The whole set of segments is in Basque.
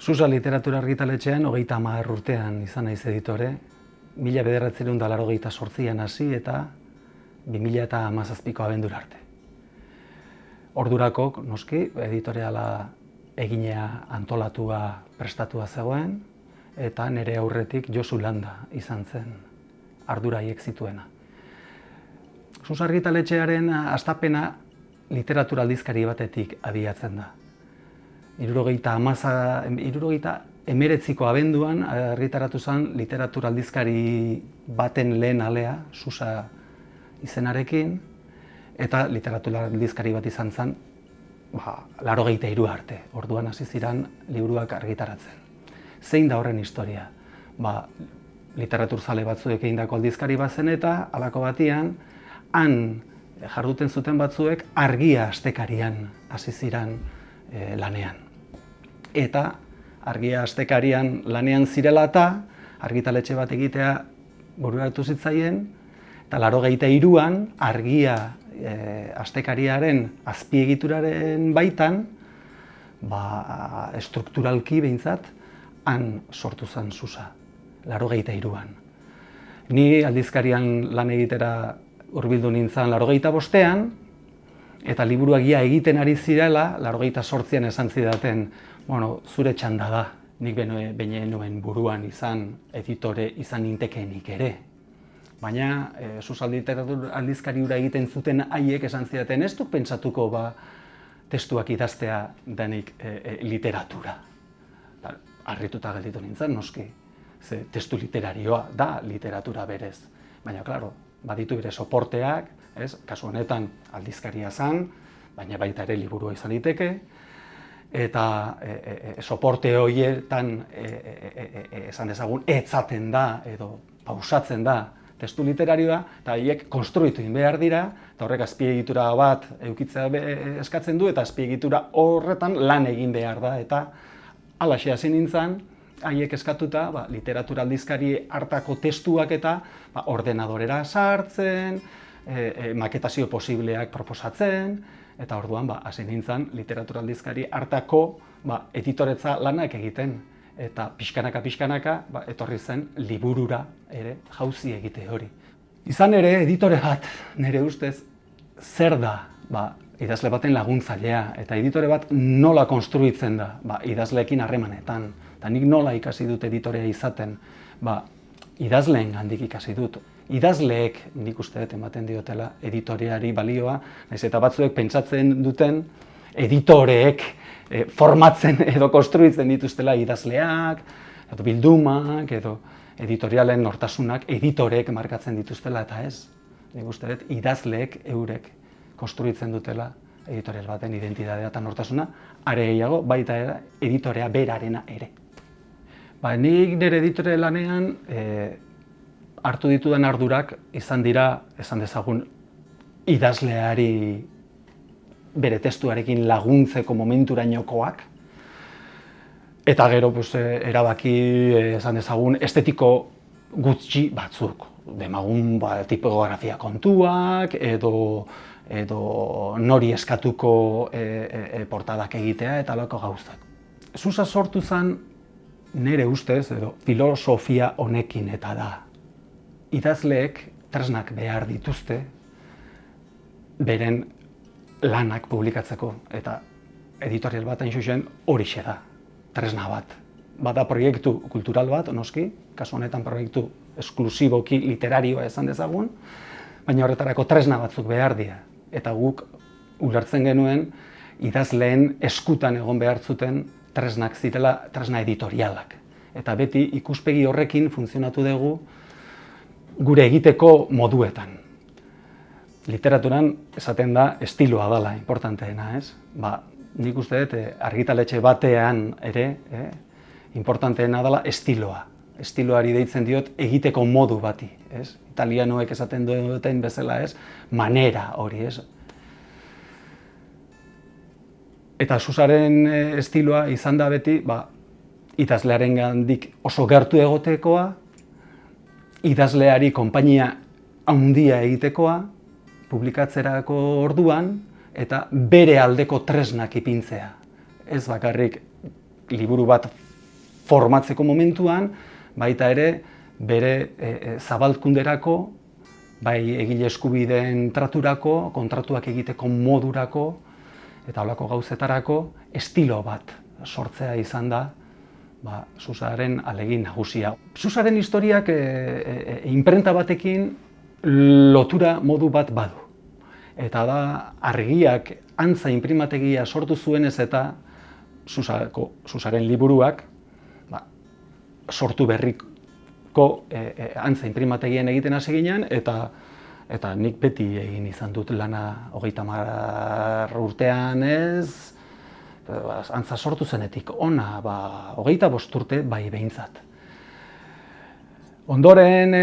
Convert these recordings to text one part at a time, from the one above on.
Susa literatura argitaletxean 30 urtean izan naiz editore, 1988an hasi eta 2017ko abendura arte. Ordurako, noski, editoriala eginea antolatua prestatua zegoen, eta nire aurretik Josu Landa izan zen arduraiek zituena. Susa argitaletxearen hastapena literatura aldizkari batetik abiatzen da. 1989ko abenduan argitaratu zen literatura aldizkari baten lehen alea, Susa izenarekin, eta literatura aldizkari bat izan zen 83 arte. Orduan hasi ziren liburuak argitaratzen. Zein da horren historia? Literaturzale batzuek egindako aldizkari bazen eta halako batian, han jarduten zuten batzuek Argia astekarian hasi ziren lanean. Eta Argia astekarian lanean zirela eta argitaletxe bat egitea bururatu zitzaien, eta 83an Argia astekariaren azpiegituraren baitan, estrukturalki behintzat, han sortu zen Susa, 83an. Ni aldizkarian lan egitera hurbildu nintzen 85ean, eta liburuagia egiten ari zirela, 88an esan zidaten, zure txanda da, nik behin nuen buruan izan editore izan nintekeenik ere. Baina, Susa literatura aldizkari hura egiten zuten haiek esan zidaten, ez duk pentsatuko testuak idaztea denik literatura. Harrituta gelditu nintzen, noski. Ze testu literarioa da literatura berez. Baina, klaro, baditu bere soporteak, kasu honetan aldizkaria zen, baina baita ere liburua izan liteke, eta soporte horietan esan dezagun etzaten da edo pausatzen da testu literarioa, eta haiek konstruitu egin behar dira, eta horrek azpiegitura bat edukitzea eskatzen du, eta azpiegitura horretan lan egin behar da, eta halaxe hasi nintzen, haiek eskatuta literatura aldizkari hartako testuak eta ordenadorera sartzen, maketazio posibleak proposatzen, eta orduan hasi nintzen literatura aldizkari hartako editoretza lanak egiten. Eta pixkanaka etorri zen liburura ere jauzi egite hori. Izan ere, editore bat, nire ustez, zer da idazle baten laguntzailea, eta editore bat nola konstruitzen da idazleekin harremanetan. Eta nik nola ikasi dut editorea izaten, idazleen gandik ikasi dut. Idazleek, nik uste dut ematen diotela editoreari balioa, nahiz eta batzuek pentsatzen duten editoreek formatzen edo konstruitzen dituztela idazleak, edo bildumak, edo editorialen nortasunak editoreek markatzen dituztela, eta ez. Nik uste dut idazleek eurek konstruitzen dutela editorial baten identitatea eta nortasuna, are gehiago baita editorea berarena ere. Nik nire editore lanean hartu ditudan ardurak izan dira, esan dezagun, idazleari bere testuarekin laguntzeko momenturainokoak, eta gero erabaki, esan dezagun, estetiko gutxi batzuk. Demagun tipografia kontuak, edo nori eskatuko portadak egitea, eta halako gauzak. Susa sortu zen nire ustez, edo filosofia honekin eta da. Idazleek tresnak behar dituzte beren lanak publikatzeko, eta editorial bat hain zuzen horixe da, tresna bat. Bada proiektu kultural bat, noski, kasu honetan proiektu esklusiboki literarioa esan dezagun, baina horretarako tresna batzuk behar dira. Eta guk ulertzen genuen idazleen eskutan egon behar zuten tresnak zirela tresna editorialak. Eta beti ikuspegi horrekin funtzionatu dugu gure egiteko moduetan. Literaturan esaten da estiloa dela, importanteena, ez? Nik uste dut argitaletxe batean ere, importanteena dela estiloa. Estiloari deitzen diot egiteko modu bati, ez? Italianoek esaten duten bezala, ez? Manera hori, ez? Eta Susaren estiloa izan da beti, idazlearen gandik oso gertu egotekoa, idazleari konpainia handia egitekoa, publikatzerako orduan, eta bere aldeko tresnak ipintzea. Ez bakarrik liburu bat formatzeko momentuan, baita ere bere zabalkunderako, bai egile eskubideen traturako, kontratuak egiteko modurako, eta holako gauzetarako estilo bat sortzea izan da Susaren ahalegin nagusia. Susaren historiak inprenta batekin lotura modu bat badu. Eta da argiak antza inprimategia sortu zuenez eta Susaren liburuak sortu berriko antza inprimategien egiten hasi ginen, eta nik beti egin izan dut lana 30 urtean ez, antza sortu zenetik ona, 25 urte bai behintzat. Ondoren,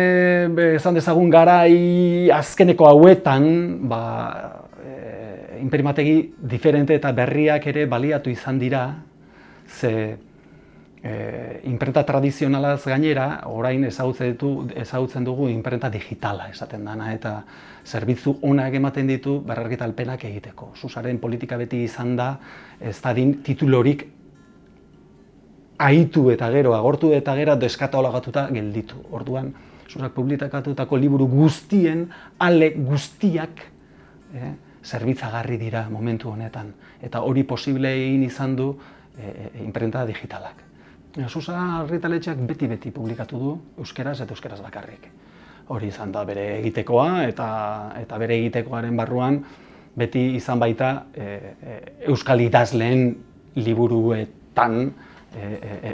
esan dezagun garai azkeneko hauetan, inprimategi diferente eta berriak ere baliatu izan dira, ze inprenta tradizionalaz gainera, orain ezagutzen dugu inprenta digitala esaten dana, eta zerbitzu onak ematen ditu berrargitalpenak egiteko. Susaren politika beti izan da, ez dadin titulorik ahitu eta gero, agortu eta gero, deskatalogatuta gelditu. Orduan, Susak publikatutako liburu guztien, ale guztiak, zerbitzagarri dira momentu honetan. Eta hori posible egin izan du inprenta digitalak. Susa argitaletxeak beti publikatu du, euskeraz eta euskeraz bakarrik. Hori izan da bere egitekoa, eta bere egitekoaren barruan beti izan baita euskal idazleen liburuetan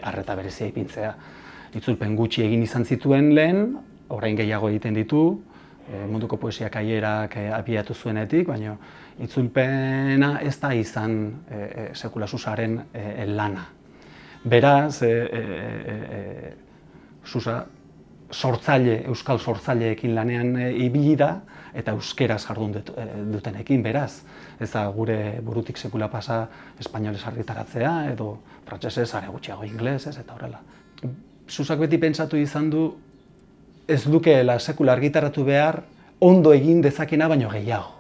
arreta berezia ipintzea. Itzulpen gutxi egin izan zituen lehen, orain gehiago egiten ditu, munduko poesia kaierak abiatu zuenetik, baina itzulpena ez da izan sekula Susaren lana. Beraz, Susa euskal sortzaileekin lanean ibili da, eta euskeraz jardun dutenekin, beraz. Ez da gure burutik sekula pasa espainolez argitaratzea, edo frantsesez, are gutxiago ingelesez, eta horrela. Susak beti pentsatu izan du, ez lukeela sekula argitaratu behar, ondo egin dezakena baino gehiago.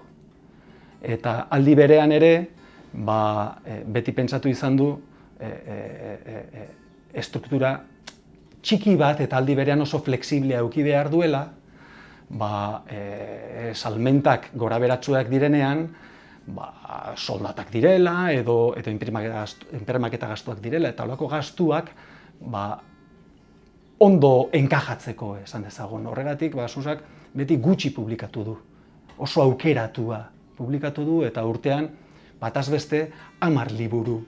Eta aldi berean ere, beti pentsatu izan du, estruktura txiki bat eta aldi berean oso flexiblea eduki behar duela, salmentak goraberatsuak direnean, soldatak direla edo inprimaketa gastuak direla, eta holako gastuak ondo enkajatzeko esan dezagun. Horregatik, Susak beti gutxi publikatu du, oso aukeratua publikatu du, eta urtean bataz beste 10 liburu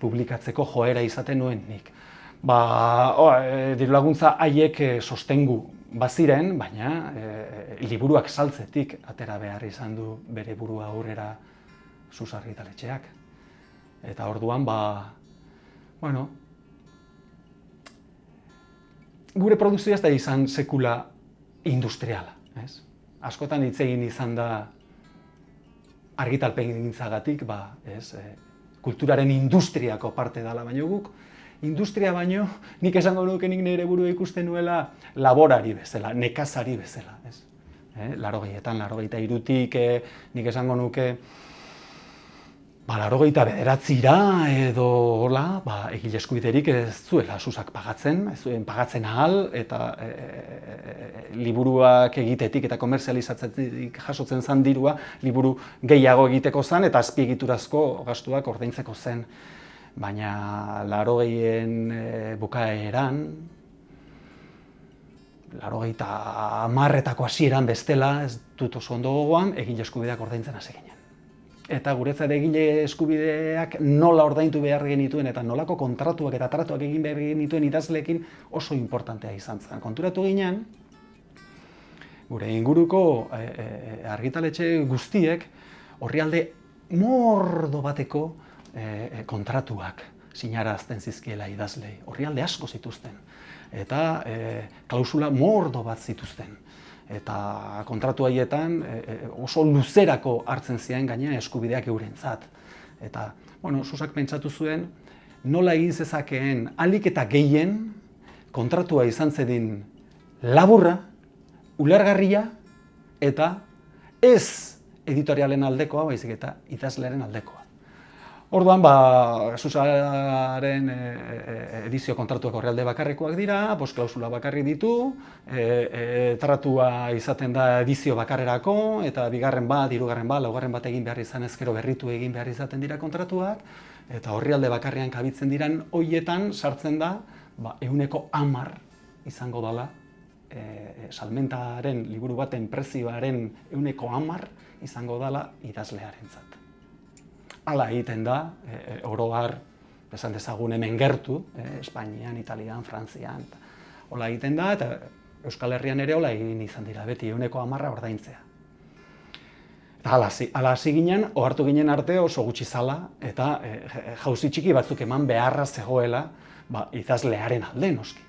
publikatzeko joera izaten nuen nik. Dirulaguntza haiek sostengu baziren, baina liburuak saltzetik atera behar izan du bere burua aurrera Susa argitaletxeak. Eta orduan, gure produkzioa ez da izan sekula industriala. Askotan hitz egin izan da argitalpengintzagatik, kulturaren industriako parte dela, baino guk, industria baino, nik esango nuke nik nire burua ikusten nuela laborari bezala, nekazari bezala. 80etan, 83tik, nik esango nuke 89ra edo egile eskubiderik ez zuela Susak pagatzen, ez zuen pagatzen ahal, eta liburuak egitetik eta komerzializatzetik jasotzen zen dirua, liburu gehiago egiteko zen eta azpiegiturazko gastuak ordaintzeko zen. Baina 80en bukaeran, 80etako hasieran bestela, ez dut oso ondo gogoan, egile eskubideak ordaintzen hasi ginen. Eta guretzat egile eskubideak nola ordaindu behar genituen eta nolako kontratuak eta tratuak egin behar genituen idazleekin oso importantea izan zen. Konturatu ginen, gure inguruko argitaletxe guztiek orrialde mordo bateko kontratuak sinarazten zizkiela idazlei. Orrialde asko zituzten. Eta klausula mordo bat zituzten. Eta kontratu haietan oso luzerako hartzen ziren gainera eskubideak eurentzat. Eta, Susak pentsatu zuen, nola egin zezakeen ahalik eta gehien kontratua izan zedin laburra, ulergarria eta ez editorialen aldekoa, baizik eta idazlearen aldekoa. Orduan, Susaren edizio kontratuak orrialde bakarrekoak dira, klausula bakarrik ditu, tratua izaten da edizio bakarrerako, eta bigarren bat, hirugarren bat, laugarren bat egin behar izan ezkero berritu egin behar izaten dira kontratuak, eta orrialde bakarrean kabitzen diran hoietan sartzen da, 10% izango dela, salmentaren liburu baten prezioaren 10% izango dela idazlearentzat. Hala egiten da, oroar, esan dezagun hemen gertu, Espainian, Italian, Frantzian, hola egiten da, eta Euskal Herrian ere hola egin izan dira, beti 10% ordaintzea. Eta hala hasi ginen, ohartu ginen arte oso gutxi zala, eta jauzi txiki batzuk eman beharra zegoela, idazlearen alde noski.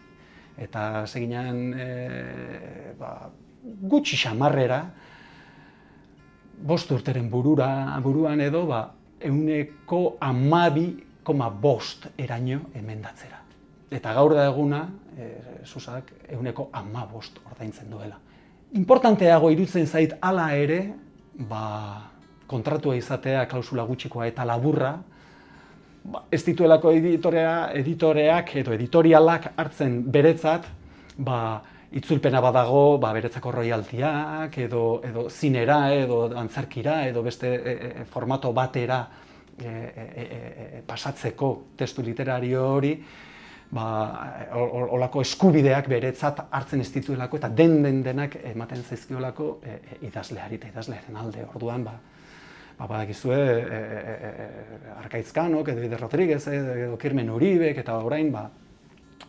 Eta hasi ginen gutxi xamarrera, 5 urteren buruan edo, 12,5 eraino emendatzera. Eta gaur da eguna, Susak 15% ordaintzen duela. Importanteago iruditzen zait hala ere, kontratua izatea klausula gutxikoa eta laburra, ez dituelako editoreak edo editorialak hartzen beretzat, itzulpena badago beretzako royaltiak, edo zinera, edo antzerkira, edo beste formato batera pasatzeko testu literario hori, olako eskubideak beretzat hartzen ez dituelako, eta denak ematen zaizkiolako idazleari eta idazlearen alde. Orduan, badakizue, Arkaitz Kanok, edo Ider Rodríguez, edo Kirmen Uribek, eta orain,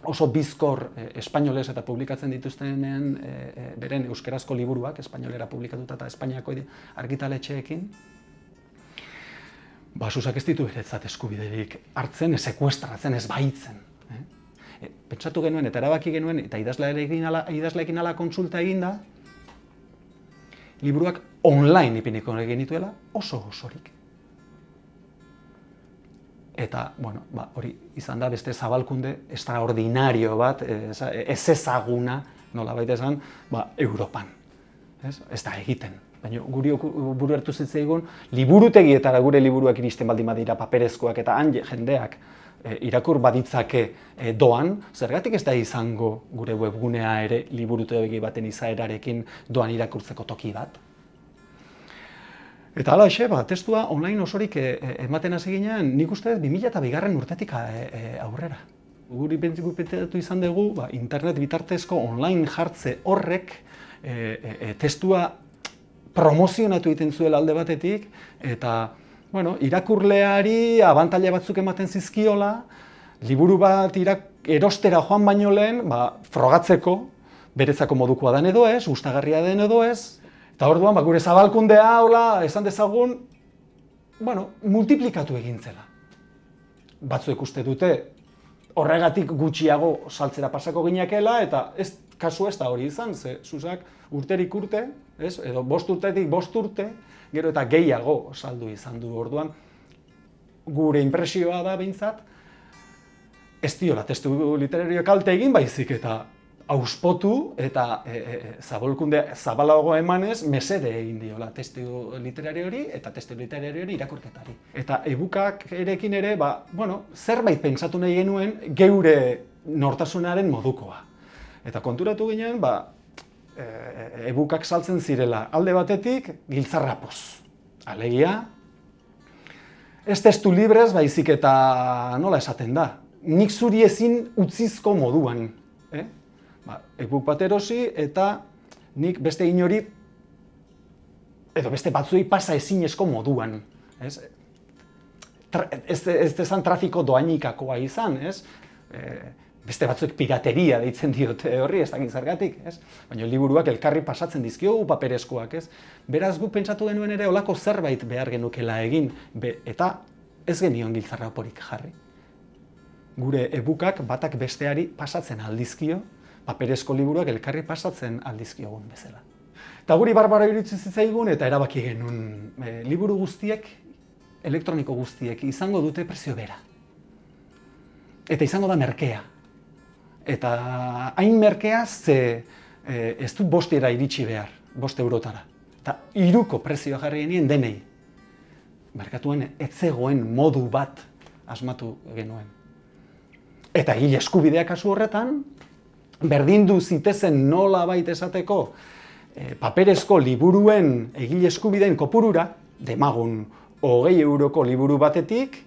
oso bizkor espainolez eta publikatzen dituztenen beren euskerazko liburuak, espainolera publikatuta eta Espainiako argitaletxeekin, Susak ez ditu beretzat eskubiderik hartzen, ez sekuestratzen, ez baitzen. Pentsatu genuen eta erabaki genuen, eta idazleekin ala kontsulta eginda, liburuak online ipiniko genituela oso osorik. Eta, hori izan da beste zabalkunde extraordinario bat, ez ezaguna, nolabait esan, Europan. Ez da egiten. Baina guri buru hartu zitzaigun, liburutegietara gure liburuak iristen baldin badira paperezkoak eta han jendeak irakur baditzake doan, zergatik ez da izango gure webgunea ere liburutegi baten izaerarekin doan irakurtzeko toki bat. Eta hala exe, testua online osorik ematen hasi ginean, nik uste 2002 urtetik aurrera. Guri pentsatu izan dugu, internet bitartezko online jartze horrek testua promozionatu egiten zuela alde batetik, eta irakurleari abantaila batzuk ematen zizkiola, liburu bat erostera joan baino lehen, frogatzeko, beretzako modukoa den edo ez, gustagarria den edo ez, eta orduan, gure zabalkundea, esan dezagun, multiplikatu egin zela. Batzuek uste dute, horregatik gutxiago saltzera pasako gineakela, eta kasu ez da hori izan, ze Susak urterik urte, edo 5 urtetik 5 urte, gero eta gehiago saldu izan du. Orduan, gure inpresioa da behintzat, ez diola testu literario kalte egin baizik eta auspotu eta zabalkunde zabalago emanez mesede egin diola testu literariori eta testu literariori irakurketari. Eta e-bookak erekin ere, zerbait pentsatu nahi genuen geure nortasunaren modukoa. Eta konturatu ginen, e-bookak saltzen zirela alde batetik giltzarrapoz. Alegia, ez testu librez baizik eta nola esaten da. Nik zuri ezin utzizko moduan. E-book bat erosi eta nik beste inori edo beste batzuei pasa ezinezko moduan. Ez dezan trafiko doainikakoa izan, beste batzuek pirateria deitzen diote horri, ez dakit zergatik, baina liburuak elkarri pasatzen dizkiogu paperezkoak, Beraz guk pentsatu genuen ere olako zerbait behar genukela egin, eta ez genion giltzarraporik jarri. Gure e-bookak batak besteari pasatzen aldizkio, paperezko liburuak elkarri pasatzen aldizkiogun bezala. Eta guri barbara iruditzen zitzaigun eta erabaki genuen liburu guztiek, elektroniko guztiek izango dute prezio bera. Eta izango da merkea. Eta hain merkea ze ez du 5 iritsi behar, 5 eurotara. Eta 3ko prezioa jarri genien denei. merkatuan ez zegoen modu bat asmatu genuen. Eta egile eskubideak kasu horretan, berdindu zitezen nolabait esateko paperezko liburuen egile eskubideen kopurura, demagun 20 euroko liburu batetik,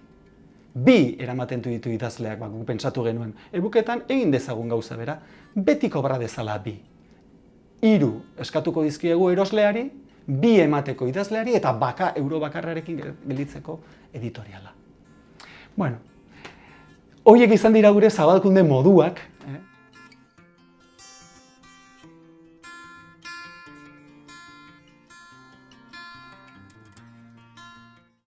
2 eramaten ditu idazleak, guk pentsatu genuen. Ebuketan egin dezagun gauza bera, beti kobra dezala 2. 3 eskatuko dizkiegu erosleari, 2 emateko idazleari eta euro bakarrarekin gelditzeko editoriala. Bueno, horiek izan dira gure zabalkunde moduak,